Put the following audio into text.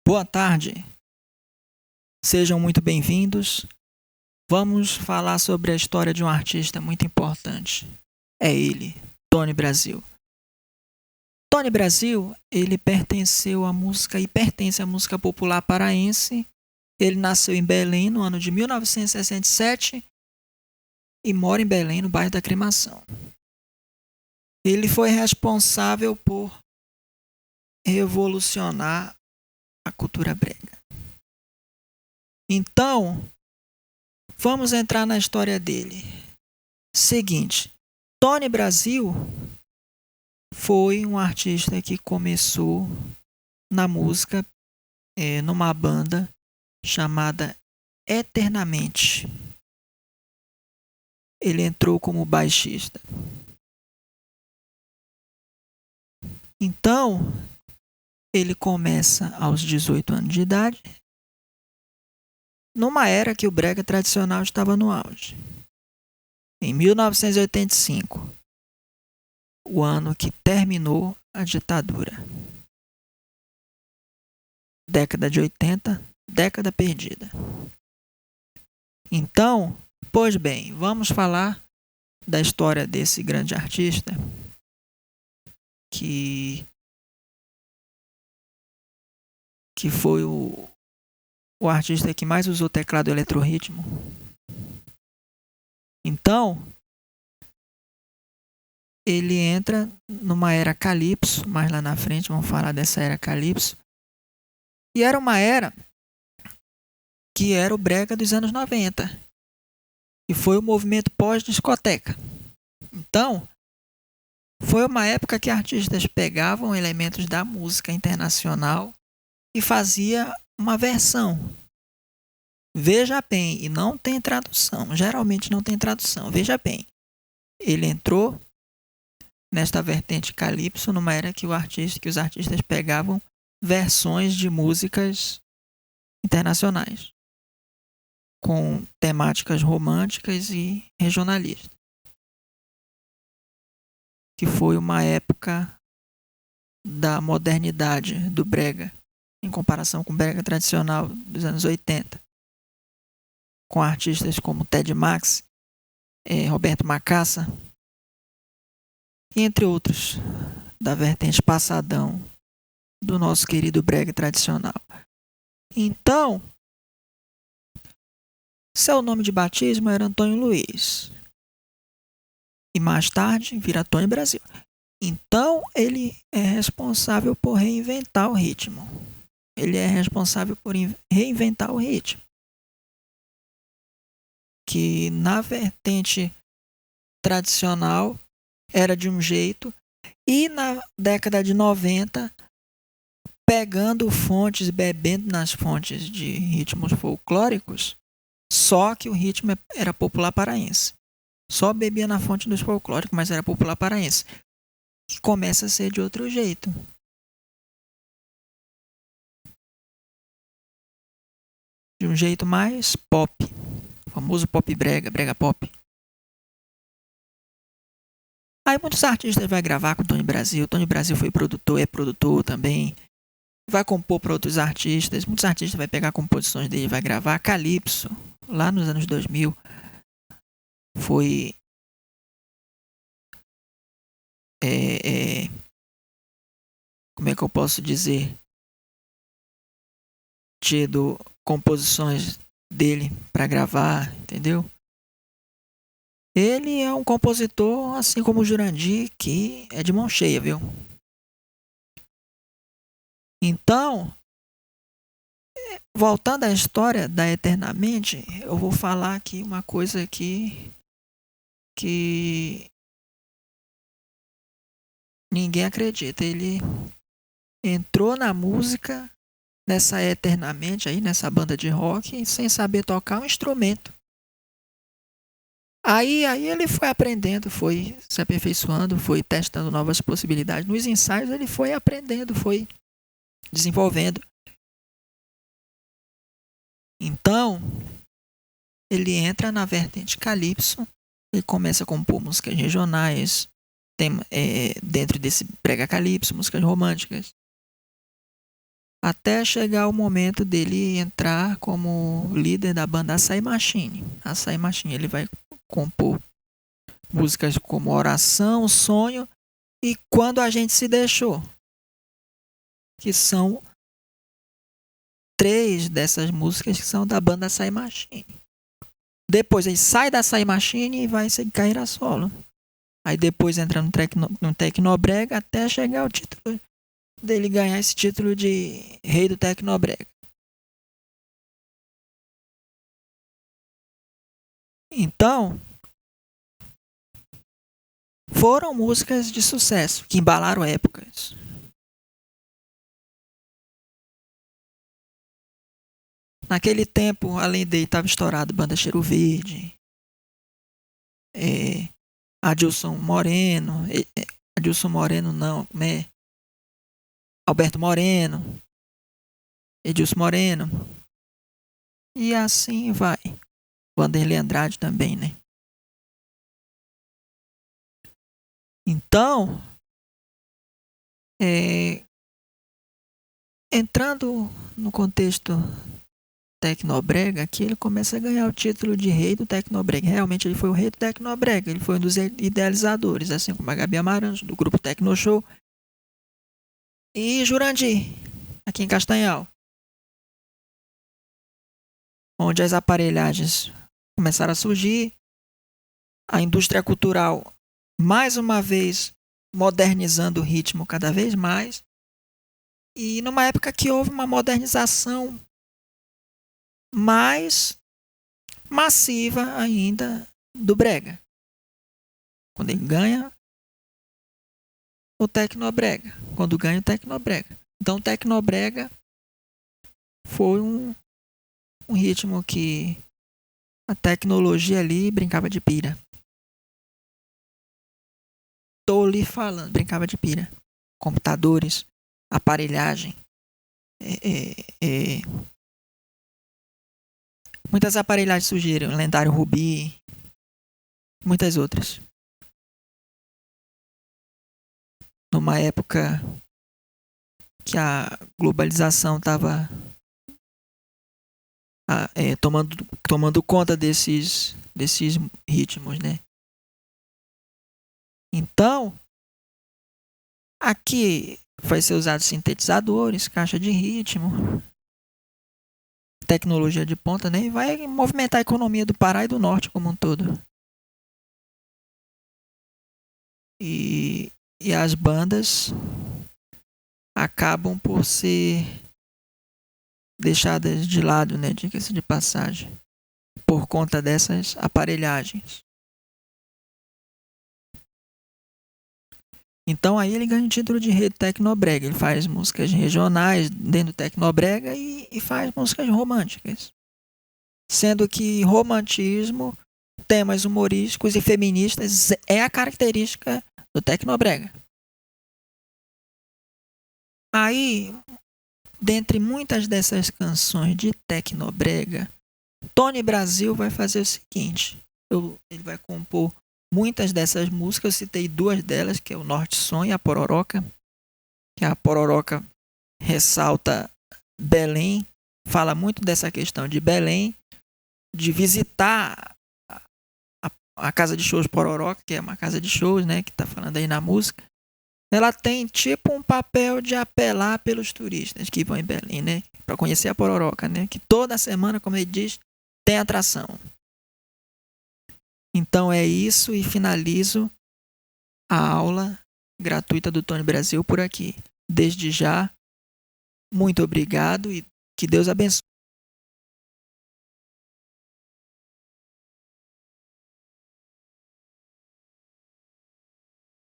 Boa tarde, sejam muito bem-vindos. Vamos falar sobre a história de um artista muito importante. É ele, Tony Brasil. Tony Brasil, ele pertenceu à música e pertence à música popular paraense. Ele nasceu em Belém no ano de 1967 e mora em Belém, no bairro da Aclimação. Ele foi responsável por revolucionar a cultura brega. Então, vamos entrar na história dele. Seguinte, Tony Brasil foi um artista que começou na música numa banda chamada Eternamente. Ele entrou como baixista. Então, ele começa aos 18 anos de idade, numa era que o brega tradicional estava no auge. Em 1985, o ano que terminou a ditadura. Década de 80, década perdida. Então, pois bem, vamos falar da história desse grande artista que foi o artista que mais usou teclado eletrorritmo. Então, ele entra numa era Calypso, mais lá na frente vamos falar dessa era Calypso. E era uma era que era o brega dos anos 90. E foi o movimento pós-discoteca. Então, foi uma época que artistas pegavam elementos da música internacional e fazia uma versão. Veja bem, e não tem tradução. Geralmente não tem tradução. Veja bem, ele entrou nesta vertente Calypso numa era que os artistas pegavam versões de músicas internacionais com temáticas românticas e regionalistas, que foi uma época da modernidade do brega em comparação com o brega tradicional dos anos 80, com artistas como Ted Max, Roberto Macassa, entre outros da vertente passadão do nosso querido brega tradicional. Então, seu nome de batismo era Antônio Luiz. E mais tarde vira Tony Brasil. Então, ele é responsável por reinventar o ritmo. Ele é responsável por reinventar o ritmo. Que na vertente tradicional era de um jeito, e na década de 90, pegando fontes, bebendo nas fontes de ritmos folclóricos, só que o ritmo era popular paraense. Só bebia na fonte dos folclóricos, mas era popular paraense. Que começa a ser de outro jeito. De um jeito mais pop. O famoso pop brega, brega pop. Aí muitos artistas vão gravar com o Tony Brasil. O Tony Brasil foi produtor, é produtor também. Vai compor para outros artistas. Muitos artistas vão pegar composições dele, vai gravar. Calypso, lá nos anos 2000, foi como é que eu posso dizer, tido composições dele para gravar, entendeu? Ele é um compositor, assim como o Jurandir, que é de mão cheia, viu? Então, voltando à história da Eternamente, eu vou falar aqui uma coisa que ninguém acredita. Ele entrou na música nessa Eternamente aí, nessa banda de rock, sem saber tocar um instrumento. Aí ele foi aprendendo, foi se aperfeiçoando, foi testando novas possibilidades. Nos ensaios ele foi aprendendo, foi desenvolvendo. Então, ele entra na vertente Calypso, ele começa a compor músicas regionais, dentro desse brega Calypso, músicas românticas. até chegar o momento dele entrar como líder da banda Açaí Machine. Açaí Machine, ele vai compor músicas como Oração, Sonho e Quando a Gente Se Deixou, que são 3 dessas músicas que são da banda Açaí Machine. Depois ele sai da Açaí Machine e vai seguir carreira solo. Aí depois entra no Tecnobrega até chegar o título dele ganhar esse título de rei do Tecnobrega. Então, foram músicas de sucesso que embalaram épocas. Naquele tempo, além dele, estava estourado Banda Cheiro Verde, Adilson Moreno, Adilson Moreno não, como é? Alberto Moreno, Edilson Moreno, e assim vai. Vanderlei Andrade também, né? Então, entrando no contexto Tecnobrega, aqui ele começa a ganhar o título de rei do Tecnobrega. Realmente ele foi o rei do Tecnobrega, ele foi um dos idealizadores, assim como a Gabi Amarantos, do grupo Tecno Show, e Jurandir, aqui em Castanhal, onde as aparelhagens começaram a surgir, a indústria cultural, mais uma vez, modernizando o ritmo cada vez mais, e numa época que houve uma modernização mais massiva ainda do brega, quando ele ganha o Tecnobrega, então o Tecnobrega foi um ritmo que a tecnologia ali brincava de pira. Tô lhe falando, brincava de pira. Computadores, aparelhagem, muitas aparelhagens surgiram, lendário Rubi, muitas outras. Numa época que a globalização estava tomando conta desses ritmos, né? Então, aqui vai ser usado sintetizadores, caixa de ritmo, tecnologia de ponta, né? E vai movimentar a economia do Pará e do Norte como um todo. E as bandas acabam por ser deixadas de lado, né? Diga-se de passagem, por conta dessas aparelhagens. Então aí ele ganha o título de rei do Tecnobrega. Ele faz músicas regionais dentro do Tecnobrega e faz músicas românticas. Sendo que romantismo, temas humorísticos e feministas é a característica do Tecnobrega. Aí, dentre muitas dessas canções de Tecnobrega, Tony Brasil vai fazer o seguinte. Ele vai compor muitas dessas músicas, eu citei 2 delas, que é o Norte Som e a Pororoca. Que a Pororoca ressalta Belém, fala muito dessa questão de Belém, de visitar a casa de shows Pororoca, que é uma casa de shows, né, que está falando aí na música. Ela tem tipo um papel de apelar pelos turistas que vão em Belém, né, para conhecer a Pororoca, né, que toda semana, como ele diz, tem atração. Então é isso e finalizo a aula gratuita do Tony Brasil por aqui. Desde já, muito obrigado e que Deus abençoe.